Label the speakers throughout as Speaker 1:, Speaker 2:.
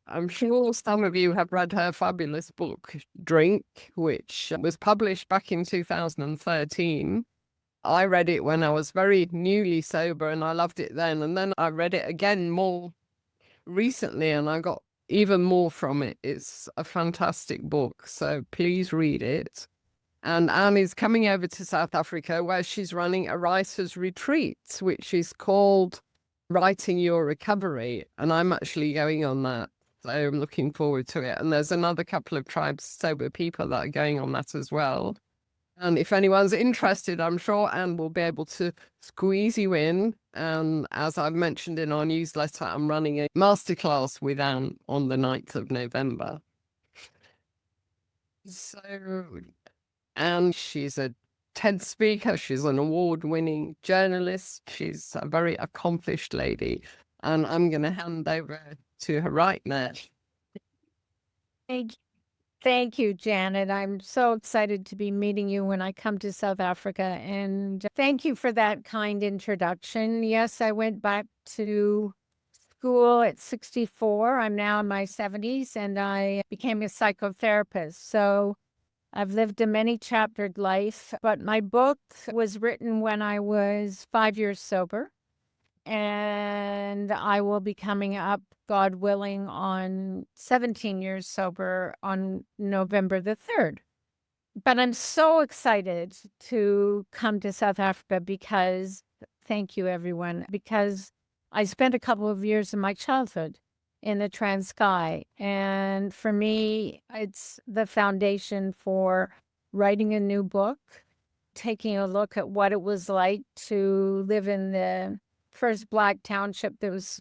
Speaker 1: I'm sure some of you have read her fabulous book, Drink, which was published back in 2013. I read it when I was very newly sober and I loved it then. And then I read it again more recently and I got even more from it. It's a fantastic book, so please read it. And Anne is coming over to South Africa where she's running a writer's retreat, which is called Writing Your Recovery. And I'm actually going on that. So I'm looking forward to it. And there's another couple of tribes sober people that are going on that as well. And if anyone's interested, I'm sure Anne will be able to squeeze you in. And as I've mentioned in our newsletter, I'm running a masterclass with Anne on the 9th of November. So, and she's a TED speaker. She's an award-winning journalist. She's a very accomplished lady. And I'm going to hand over to her right now.
Speaker 2: Thank you, Janet. I'm so excited to be meeting you when I come to South Africa. And thank you for that kind introduction. Yes, I went back to school at 64. I'm now in my 70s, and I became a psychotherapist. So I've lived a many chaptered life, but my book was written when I was 5 years sober. And I will be coming up, God willing, on 17 years sober on November the 3rd. But I'm so excited to come to South Africa because, thank you everyone, because I spent a couple of years of my childhood in the Transkei. And for me, it's the foundation for writing a new book, taking a look at what it was like to live in the first Black township that was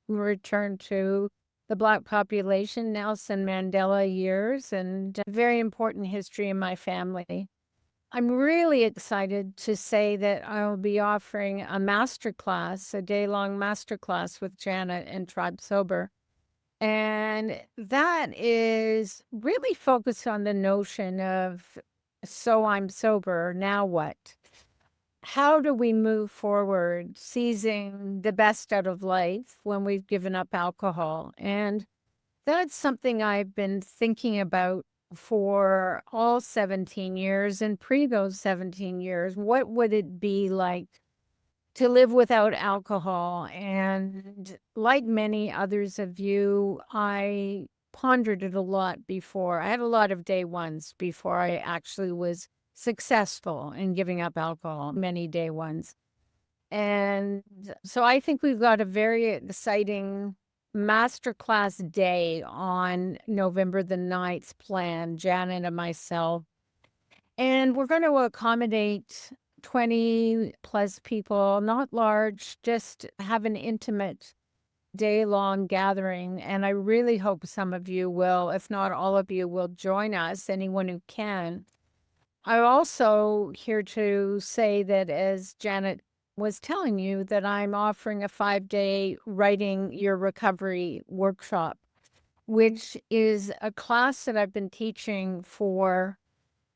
Speaker 2: returned to the Black population, Nelson Mandela years, and a very important history in my family. I'm really excited to say that I'll be offering a masterclass, a day-long masterclass with Janet and Tribe Sober. And that is really focused on the notion of, so I'm sober, now what? How do we move forward, seizing the best out of life when we've given up alcohol? And that's something I've been thinking about for all 17 years and pre those 17 years. What would it be like to live without alcohol? And like many others of you, I pondered it a lot before. I had a lot of day ones before I actually was successful in giving up alcohol, many day ones. And so I think we've got a very exciting masterclass day on November the 9th planned, Janet and myself. And we're going to accommodate 20 plus people, not large, just have an intimate day-long gathering. And I really hope some of you will, if not all of you, will join us, anyone who can. I'm also here to say that, as Janet was telling you, that I'm offering a 5-day Writing Your Recovery workshop, which is a class that I've been teaching for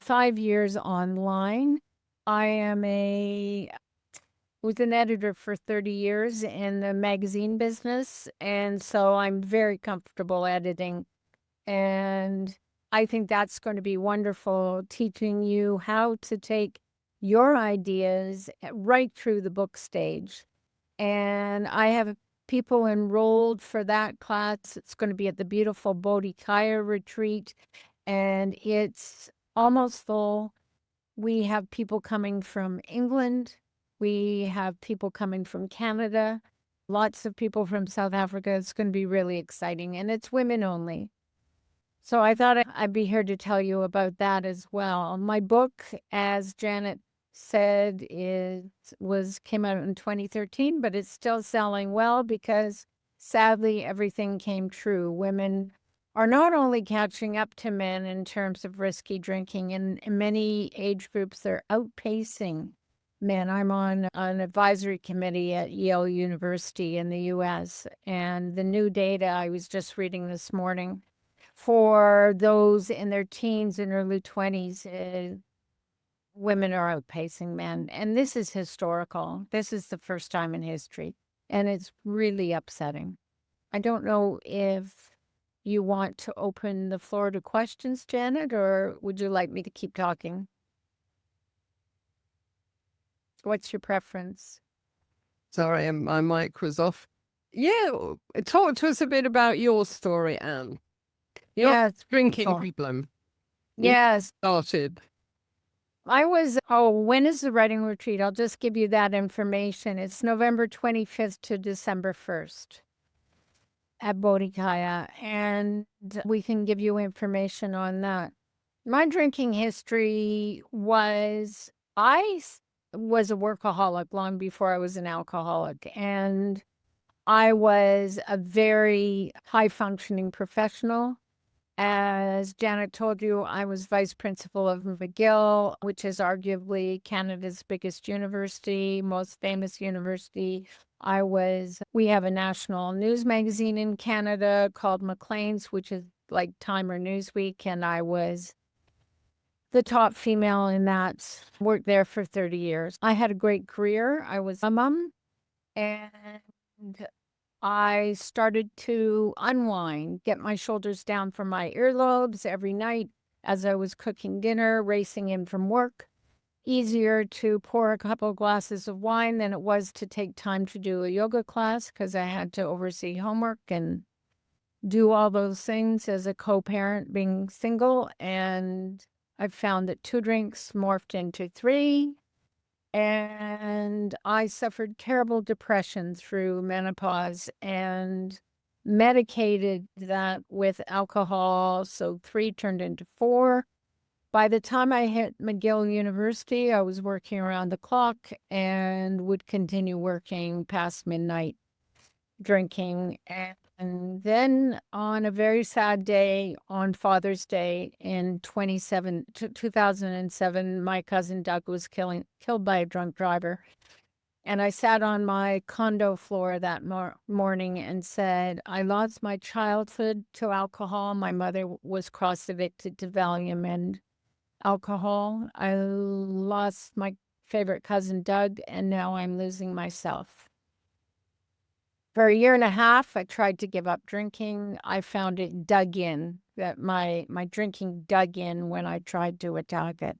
Speaker 2: 5 years online. I was an editor for 30 years in the magazine business, and so I'm very comfortable editing. And I think that's going to be wonderful, teaching you how to take your ideas right through the book stage. And I have people enrolled for that class. It's going to be at the beautiful Bodhi-Kaya retreat, and it's almost full. We have people coming from England. We have people coming from Canada, lots of people from South Africa. It's going to be really exciting, and it's women only. So I thought I'd be here to tell you about that as well. My book, as Janet said, came out in 2013, but it's still selling well because sadly everything came true. Women are not only catching up to men in terms of risky drinking, in many age groups they're outpacing men. I'm on an advisory committee at Yale University in the US, and the new data I was just reading this morning for those in their teens and early 20s, women are outpacing men. And this is historical. This is the first time in history. And it's really upsetting. I don't know if you want to open the floor to questions, Janet, or would you like me to keep talking? What's your preference?
Speaker 1: Sorry, my mic was off. Yeah, talk to us a bit about your story, Anne. Your
Speaker 2: Yes.
Speaker 1: drinking
Speaker 2: sure.
Speaker 1: problem
Speaker 2: Yes.
Speaker 1: started.
Speaker 2: When is the writing retreat? I'll just give you that information. It's November 25th to December 1st at Bodhikaya, and we can give you information on that. My drinking history was, was a workaholic long before I was an alcoholic, and I was a very high-functioning professional. As Janet told you, I was vice principal of McGill, which is arguably Canada's biggest university, most famous university. We have a national news magazine in Canada called Maclean's, which is like Time or Newsweek, and I was the top female in that. Worked there for 30 years. I had a great career. I was a mom, and I started to unwind, get my shoulders down from my earlobes every night as I was cooking dinner, racing in from work. Easier to pour a couple glasses of wine than it was to take time to do a yoga class because I had to oversee homework and do all those things as a co-parent being single. And I found that 2 drinks morphed into 3. And I suffered terrible depression through menopause and medicated that with alcohol. So 3 turned into 4. By the time I hit McGill University, I was working around the clock and would continue working past midnight, drinking. And then on a very sad day, on Father's Day in 2007, my cousin Doug was killed by a drunk driver. And I sat on my condo floor that morning and said, I lost my childhood to alcohol. My mother was cross-addicted to Valium and alcohol. I lost my favorite cousin Doug, and now I'm losing myself. For a year and a half, I tried to give up drinking. I found it dug in, that my drinking dug in when I tried to attack it.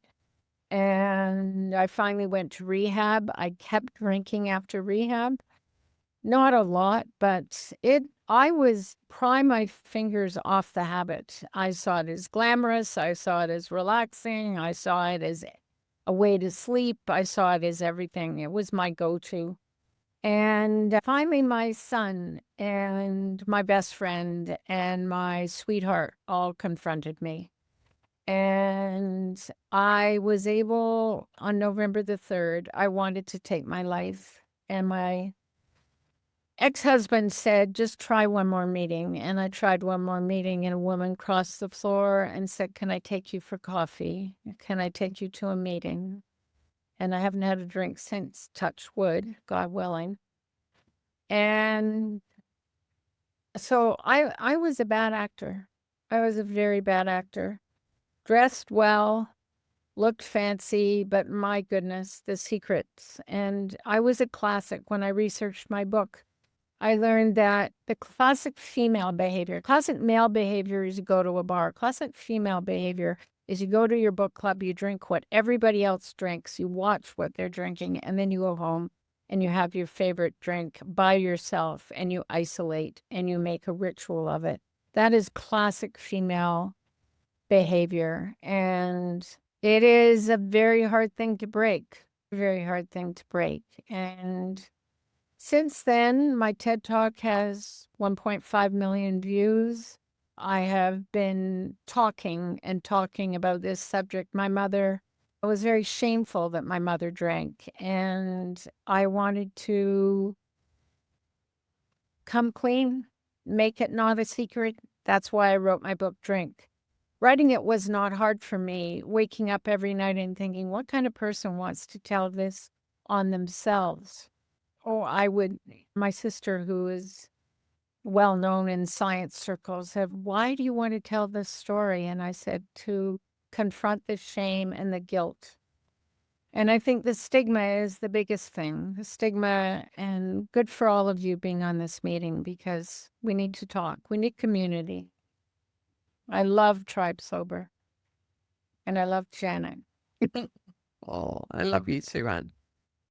Speaker 2: And I finally went to rehab. I kept drinking after rehab. Not a lot, but I was prying my fingers off the habit. I saw it as glamorous. I saw it as relaxing. I saw it as a way to sleep. I saw it as everything. It was my go-to. And finally, my son and my best friend and my sweetheart all confronted me. And I was able, on November the 3rd, I wanted to take my life. And my ex-husband said, just try one more meeting. And I tried one more meeting, and a woman crossed the floor and said, can I take you for coffee? Can I take you to a meeting? And I haven't had a drink since, touch wood, God willing. And so I was a bad actor. I was a very bad actor. Dressed well, looked fancy, but my goodness, the secrets. And I was a classic when I researched my book. I learned that the classic female behavior, classic male behavior is you go to a bar. Classic female behavior is you go to your book club, you drink what everybody else drinks, you watch what they're drinking, and then you go home and you have your favorite drink by yourself and you isolate and you make a ritual of it. That is classic female behavior. And it is a very hard thing to break, very hard thing to break. And since then, my TED Talk has 1.5 million views. I have been talking about this subject. It was very shameful that my mother drank, and I wanted to come clean, make it not a secret. That's why I wrote my book, Drink. Writing it was not hard for me, waking up every night and thinking, what kind of person wants to tell this on themselves? My sister, who is well known in science circles, said, why do you want to tell this story? And I said, to confront the shame and the guilt. And I think the stigma is the biggest thing, the stigma, and good for all of you being on this meeting because we need to talk. We need community. I love Tribe Sober. And I love Janet.
Speaker 1: Oh, I love you too, Anne.